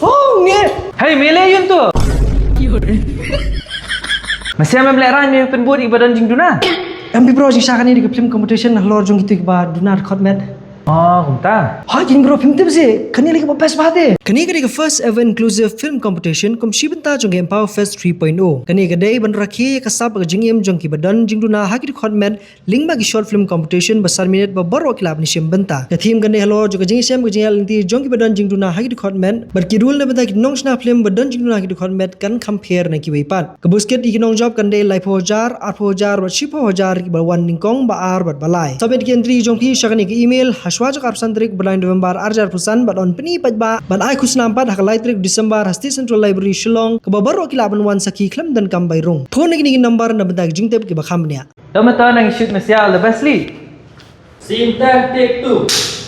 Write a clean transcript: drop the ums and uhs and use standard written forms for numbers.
Oh, ni. Hey, mele yun to. Masih ambil ran yang penbuat ibadan jing duna. Ambil bro jing syakani di film competition lor jong itu iba dunar khot met. Oh, kumta. Ha gini bro film tu sih. Kani lagi best bahate. Kani kadi ke first ever inclusive film competition kom shibenta jong Empower Fest 3.0. Kani kadi ban rakhi kasab ke jingiem jong ki badan jing duna ha ki khot met ling bagi short film competition besar minute ba baro kilab ni shimbenta. Ke theme kani hello jong jing sem ke jing linti jong ki badan jing duna ha ki khot met bar ki rule ne benta ki nong shna film badan jing duna ha ki khot met kan compare na ki weipan. Ke busket ki nong job kan de life hojar 8,000 ba 10,000 ki ba wan ningkong ba ar bat balai. Sabet ki entry jong ki syakani ki email Hashwajak Arpsantrik bulan November Arjar Pusan badon peni pajba ban ai khusnampat hakalai trik Disember Hasti Central Library Shillong ke babaro kilaban wan saki klam dan kam bairung thon ni number na bentak jingtep ki bakham nia Dah mata nang shoot Malaysia the best lead. Scene time take 2.